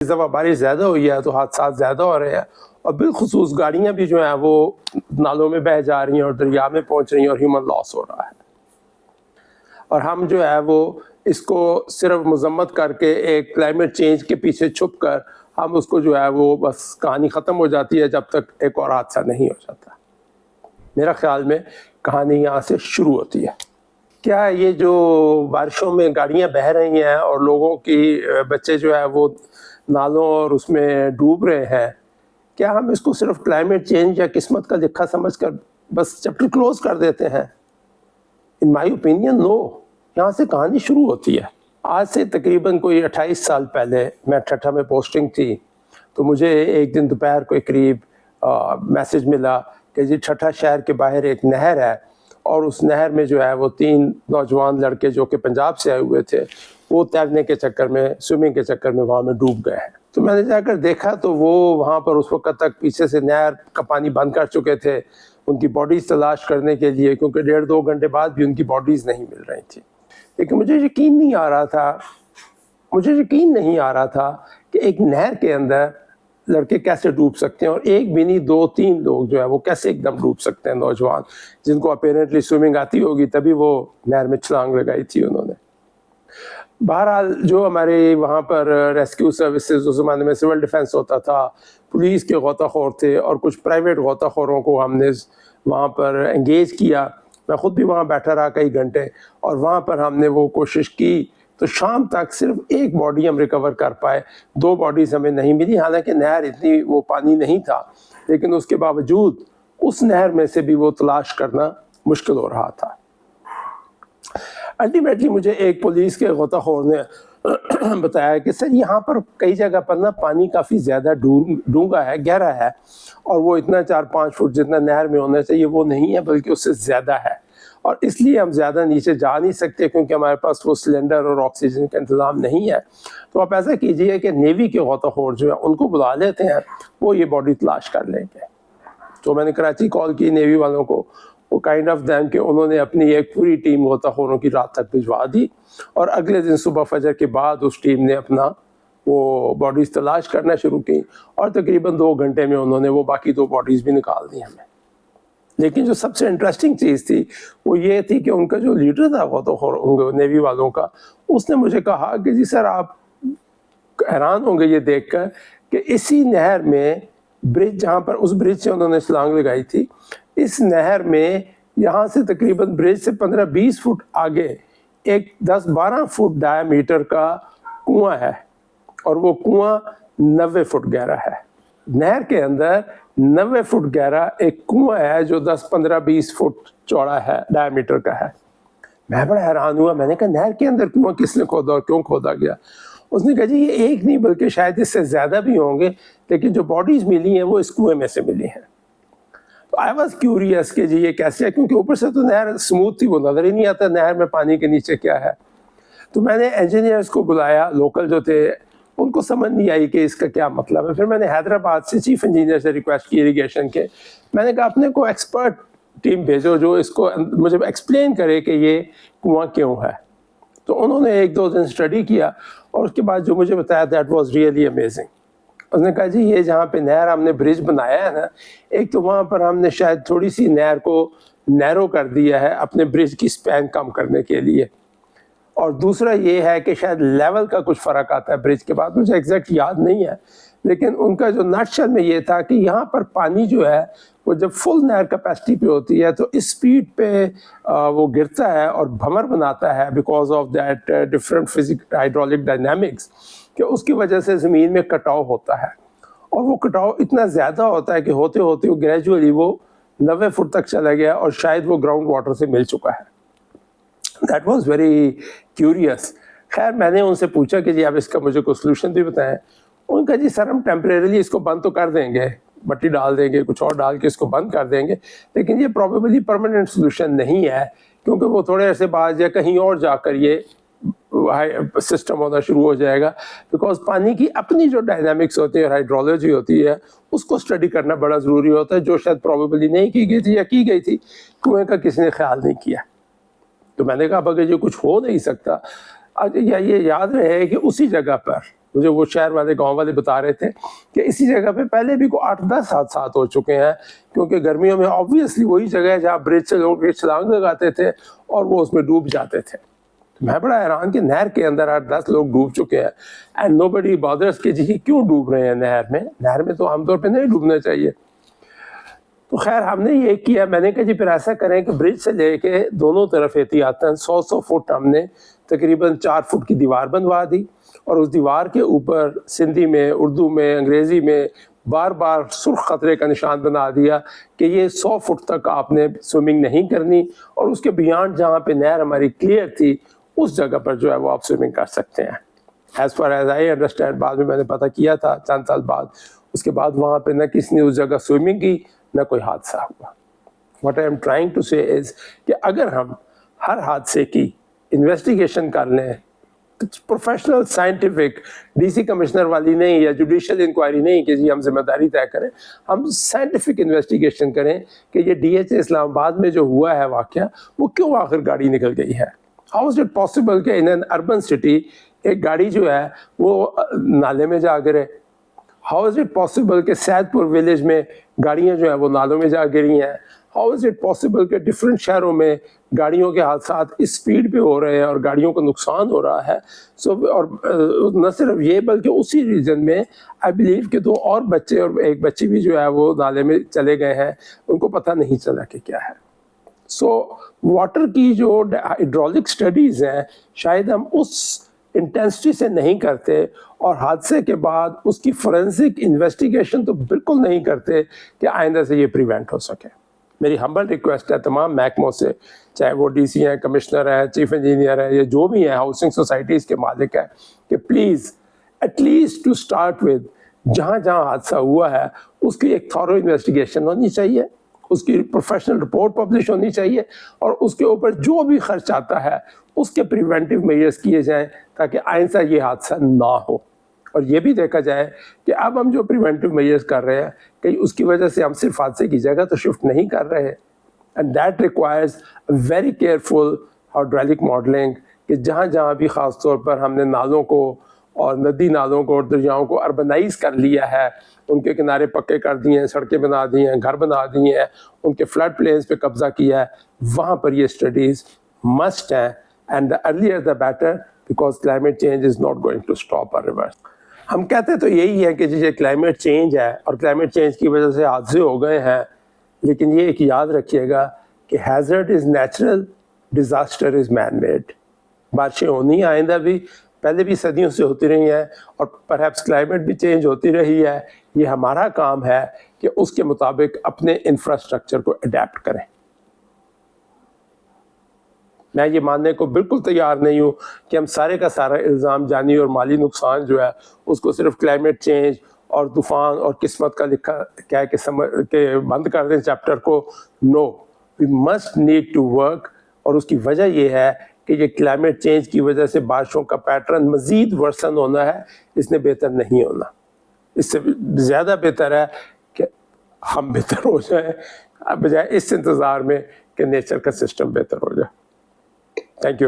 اس دفعہ بارش زیادہ ہوئی ہے تو حادثات زیادہ ہو رہے ہیں، اور بالخصوص گاڑیاں بھی جو ہیں وہ نالوں میں بہہ جا رہی ہیں اور دریا میں پہنچ رہی ہیں اور ہیومن لاس ہو رہا ہے۔ اور ہم جو ہے وہ اس کو صرف مذمت کر کے ایک کلائمیٹ چینج کے پیچھے چھپ کر ہم اس کو جو ہے وہ بس کہانی ختم ہو جاتی ہے جب تک ایک اور حادثہ نہیں ہو جاتا۔ میرا خیال میں کہانی یہاں سے شروع ہوتی ہے۔ کیا یہ جو بارشوں میں گاڑیاں بہہ رہی ہیں اور لوگوں کی بچے جو ہے وہ نالوں اور اس میں ڈوب رہے ہیں، کیا ہم اس کو صرف کلائمیٹ چینج یا قسمت کا لکھا سمجھ کر بس چیپٹر کلوز کر دیتے ہیں؟ ان مائی اوپینین نو، یہاں سے کہانی شروع ہوتی ہے۔ آج سے تقریباً کوئی 28 سال پہلے میں ٹھٹھا میں پوسٹنگ تھی، تو مجھے ایک دن دوپہر کو قریب میسج ملا کہ جی ٹھٹھا شہر کے باہر ایک نہر ہے، اور اس نہر میں جو ہے وہ 3 نوجوان لڑکے جو کہ پنجاب سے آئے ہوئے تھے، وہ تیرنے کے چکر میں، سوئمنگ کے چکر میں وہاں میں ڈوب گئے ہیں۔ تو میں نے جا کر دیکھا تو وہ وہاں پر اس وقت تک پیچھے سے نہر کا پانی بند کر چکے تھے ان کی باڈیز تلاش کرنے کے لیے، کیونکہ 1.5-2 گھنٹے بعد بھی ان کی باڈیز نہیں مل رہی تھی۔ لیکن مجھے یقین نہیں آ رہا تھا کہ ایک نہر کے اندر لڑکے کیسے ڈوب سکتے ہیں، اور ایک بھی نہیں 2-3 لوگ جو ہے وہ کیسے ایک دم ڈوب سکتے ہیں، نوجوان جن کو اپیرنٹلی سوئمنگ آتی ہوگی تبھی وہ نہر میں چھلانگ لگائی تھی انہوں نے۔ بہرحال جو ہمارے وہاں پر ریسکیو سروسز اس زمانے میں سول ڈیفنس ہوتا تھا، پولیس کے غوطہ خور تھے، اور کچھ پرائیویٹ غوطہ خوروں کو ہم نے وہاں پر انگیج کیا۔ میں خود بھی وہاں بیٹھا رہا کئی گھنٹے، اور وہاں پر ہم نے وہ کوشش کی تو شام تک صرف ایک باڈی ہم ریکور کر پائے، 2 باڈیز ہمیں نہیں ملی، حالانکہ نہر اتنی وہ پانی نہیں تھا، لیکن اس کے باوجود اس نہر میں سے بھی وہ تلاش کرنا مشکل ہو رہا تھا۔ الٹیمیٹلی مجھے ایک پولیس کے غوطہ خور نے بتایا کہ سر یہاں پر کئی جگہ پر نا پانی کافی زیادہ ڈونگا ہے، گہرا ہے، اور وہ اتنا 4-5 فٹ جتنا نہر میں ہونا چاہیے وہ نہیں ہے، بلکہ اس سے زیادہ ہے، اور اس لیے ہم زیادہ نیچے جا نہیں سکتے کیونکہ ہمارے پاس وہ سلنڈر اور آکسیجن کا انتظام نہیں ہے۔ تو آپ ایسا کیجئے کہ نیوی کے غوطہ خور جو ہے ان کو بلا لیتے ہیں، وہ یہ باڈی تلاش کر لیں گے۔ تو میں نے کراچی کال کی نیوی والوں کو، وہ کائنڈ آف دیم کہ انہوں نے اپنی ایک پوری ٹیم غوطہ خوروں کی رات تک بھجوا دی، اور اگلے دن صبح فجر کے بعد اس ٹیم نے اپنا وہ باڈیز تلاش کرنا شروع کی، اور تقریباً 2 گھنٹے میں انہوں نے وہ باقی 2 باڈیز بھی نکال دی ہمیں۔ لیکن جو سب سے انٹرسٹنگ چیز تھی وہ یہ تھی کہ ان کا جو لیڈر تھا غوطہ خور نیوی والوں کا، اس نے مجھے کہا کہ جی سر آپ حیران ہوں گے یہ دیکھ کر کہ اسی نہر میں برج، جہاں پر اس برج سے انہوں نے چھلانگ لگائی تھی، اس نہر میں یہاں سے تقریباً برج سے 15-20 فٹ آگے ایک 10-12 فٹ ڈایا میٹر کا کنواں ہے، اور وہ کنواں 90 فٹ گہرا ہے۔ نہر کے اندر 90 فٹ گہرا ایک کنواں ہے جو 10-15-20 فٹ چوڑا ہے، ڈایا میٹر کا ہے۔ میں بڑا حیران ہوا، میں نے کہا نہر کے اندر کنواں کس نے کھودا اور کیوں کھودا گیا؟ اس نے کہا جی یہ ایک نہیں بلکہ شاید اس سے زیادہ بھی ہوں گے، لیکن جو باڈیز ملی ہیں وہ اس کنویں میں سے ملی ہیں۔ تو آئی واز کیوریس کہ جی یہ کیسے ہے، کیونکہ اوپر سے تو نہر سموتھ تھی، وہ نظر ہی نہیں آتا نہر میں پانی کے نیچے کیا ہے۔ تو میں نے انجینئرز کو بلایا، لوکل جو تھے، ان کو سمجھ نہیں آئی کہ اس کا کیا مطلب ہے۔ پھر میں نے حیدرآباد سے چیف انجینئر سے ریکویسٹ کی اریگیشن کے، میں نے کہا اپنے کو ایکسپرٹ ٹیم بھیجو جو اس کو مجھے ایکسپلین کرے کہ یہ کنواں کیوں ہے۔ تو انہوں نے 1-2 دن اسٹڈی کیا، اور اس کے بعد جو مجھے بتایا دیٹ واز ریئلی امیزنگ۔ اس نے کہا جی یہ جہاں پہ نہر ہم نے برج بنایا ہے نا، ایک تو وہاں پر ہم نے شاید تھوڑی سی نہر کو نیرو کر دیا ہے اپنے برج کی سپین کم کرنے کے لیے، اور دوسرا یہ ہے کہ شاید لیول کا کچھ فرق آتا ہے برج کے بعد، مجھے ایگزیکٹ یاد نہیں ہے، لیکن ان کا جو نٹ شل میں یہ تھا کہ یہاں پر پانی جو ہے وہ جب فل نہر کیپیسٹی پہ ہوتی ہے تو اس سپیڈ پہ وہ گرتا ہے اور بھمر بناتا ہے because of that different hydraulic dynamics, کہ اس کی وجہ سے زمین میں کٹاؤ ہوتا ہے، اور وہ کٹاؤ اتنا زیادہ ہوتا ہے کہ ہوتے ہوتے وہ گریجولی وہ 90 فٹ تک چلا گیا، اور شاید وہ گراؤنڈ واٹر سے مل چکا ہے۔ That was very curious. خیر میں نے ان سے پوچھا کہ جی آپ اس کا مجھے کوئی سلوشن بھی بتائیں۔ ان کا جی سر ہم ٹیمپریریلی اس کو بند تو کر دیں گے، مٹی ڈال دیں گے، کچھ اور ڈال کے اس کو بند کر دیں گے، لیکن یہ پروبیبلی پرماننٹ سلوشن نہیں ہے، کیونکہ وہ تھوڑے عرصے بعد یا کہیں اور جا کر یہ سسٹم ہونا شروع ہو جائے گا، بیکاز پانی کی اپنی جو ڈائنامکس ہوتی ہے اور ہائیڈرولوجی ہوتی ہے اس کو اسٹڈی کرنا بڑا ضروری ہوتا ہے، جو شاید پروبیبلی نہیں کی گئی تھی یا کی گئی تھی، کنویں کا کسی نے خیال نہیں کیا۔ تو میں نے کہا اگر یہ کچھ ہو نہیں سکتا، یا یہ یاد رہے کہ اسی جگہ پر مجھے وہ شہر والے گاؤں والے بتا رہے تھے کہ اسی جگہ پہ پہلے بھی کوئی 8-10 حادثات ہو چکے ہیں، کیونکہ گرمیوں میں آبویسلی وہی جگہ ہے جہاں برج سے لوگ چھلانگ لگاتے تھے اور وہ اس میں ڈوب جاتے تھے. میں بڑا حیران کہ نہر کے اندر 8-10 لوگ ڈوب چکے ہیں اینڈ نو بڈی بادرس کہ جی کیوں ڈوب رہے ہیں نہر میں تو عام طور پہ نہیں ڈوبنا چاہیے. تو خیر ہم نے یہ کیا، میں نے کہا جی پھر ایسا کریں کہ برج سے لے کے دونوں طرف احتیاطاً 100 فٹ ہم نے تقریباً 4 فٹ کی دیوار بنوا دی، اور اس دیوار کے اوپر سندھی میں، اردو میں، انگریزی میں بار بار سرخ خطرے کا نشان بنا دیا کہ یہ 100 فٹ تک آپ نے سوئمنگ نہیں کرنی، اور اس کے بیانڈ جہاں پہ نہر ہماری کلیئر تھی اس جگہ پر جو ہے وہ آپ سوئمنگ کر سکتے ہیں. As far as I understand, بعد میں نے پتہ کیا تھا چند سال بعد، اس کے بعد وہاں پہ نہ کسی نے اس جگہ سوئمنگ کی نہ کوئی حادثہ ہوا. What I am trying to say is کہ اگر ہم ہر حادثے کی انویسٹیگیشن کر لیں، professional scientific D C commissioner والی نہیں یا جوڈیشل انکوائری نہیں کہ جی ہم ذمہ داری طے کریں، ہم سائنٹیفک انویسٹیگیشن کریں کہ یہ ڈی ایچ اے اسلام آباد میں جو ہوا ہے واقعہ وہ کیوں آخر گاڑی نکل گئی ہے. ہاؤ از اٹ پاسبل کہ ان این اربن سٹی ایک گاڑی جو ہے وہ نالے میں جا گرے؟ ہاؤ از اٹ پاسبل کہ سید پور ولیج میں گاڑیاں جو ہیں وہ نالوں میں جا گری ہیں؟ ہاؤ از اٹ پاسبل کہ ڈفرینٹ شہروں میں گاڑیوں کے حادثات اس سپیڈ پہ ہو رہے ہیں اور گاڑیوں کو نقصان ہو رہا ہے؟ اور نہ صرف یہ بلکہ اسی ریجن میں آئی بلیو کہ 2 اور بچے اور ایک بچی بھی جو ہے وہ نالے میں چلے گئے ہیں، ان کو پتہ نہیں چلا کہ کیا ہے. سو واٹر کی جو ہائیڈرولک سٹڈیز ہیں شاید ہم اس انٹینسٹی سے نہیں کرتے، اور حادثے کے بعد اس کی فورینسک انویسٹیگیشن تو بالکل نہیں کرتے کہ آئندہ سے یہ پریونٹ ہو سکے. میری ہمبل ریکویسٹ ہے تمام محکموں سے، چاہے وہ ڈی سی ہیں، کمشنر ہیں، چیف انجینئر ہیں، یا جو بھی ہیں ہاؤسنگ سوسائٹیز کے مالک ہیں، کہ please at least to start with جہاں جہاں حادثہ ہوا ہے اس کی ایک تھورو انویسٹیگیشن ہونی چاہیے، اس کی پروفیشنل رپورٹ پبلش ہونی چاہیے، اور اس کے اوپر جو بھی خرچ آتا ہے اس کے پریونٹیو میجرز کیے جائیں تاکہ آئندہ یہ حادثہ نہ ہو. اور یہ بھی دیکھا جائے کہ اب ہم جو پریونٹیو میجرز کر رہے ہیں کہ اس کی وجہ سے ہم صرف حادثے کی جگہ تو شفٹ نہیں کر رہے، and that requires very careful hydraulic modelling, کہ جہاں جہاں بھی خاص طور پر ہم نے نالوں کو اور ندی نالوں کو اور دریاؤں کو اربنائز کر لیا ہے، ان کے کنارے پکے کر دیے ہیں، سڑکیں بنا دی ہیں، گھر بنا دیے ہیں، ان کے فلڈ پلینز پہ قبضہ کیا ہے، وہاں پر یہ اسٹڈیز مسٹ ہیں. And the earlier the better, because climate change is not going to stop or reverse. ہم کہتے تو یہی ہے کہ یہ کلائمیٹ چینج ہے اور کلائمیٹ چینج کی وجہ سے حادثے ہو گئے ہیں، لیکن یہ ایک یاد رکھیے گا کہ hazard is natural, disaster is man made. بارشیں ہونی آئندہ بھی، پہلے بھی صدیوں سے ہوتی رہی ہیں، اور پرہیپس کلائمیٹ بھی چینج ہوتی رہی ہے. یہ ہمارا کام ہے کہ اس کے مطابق اپنے انفراسٹرکچر کو اڈیپٹ کریں. میں یہ ماننے کو بالکل تیار نہیں ہوں کہ ہم سارے کا سارا الزام جانی اور مالی نقصان جو ہے اس کو صرف کلائمیٹ چینج اور طوفان اور قسمت کا لکھا کہہ کے بند کر دیں چیپٹر کو. No, we must need to work. اور اس کی وجہ یہ ہے کہ یہ کلائمیٹ چینج کی وجہ سے بارشوں کا پیٹرن مزید ورسن ہونا ہے، اس نے بہتر نہیں ہونا. اس سے زیادہ بہتر ہے کہ ہم بہتر ہو جائیں بجائے اس انتظار میں کہ نیچر کا سسٹم بہتر ہو جائے. Thank you.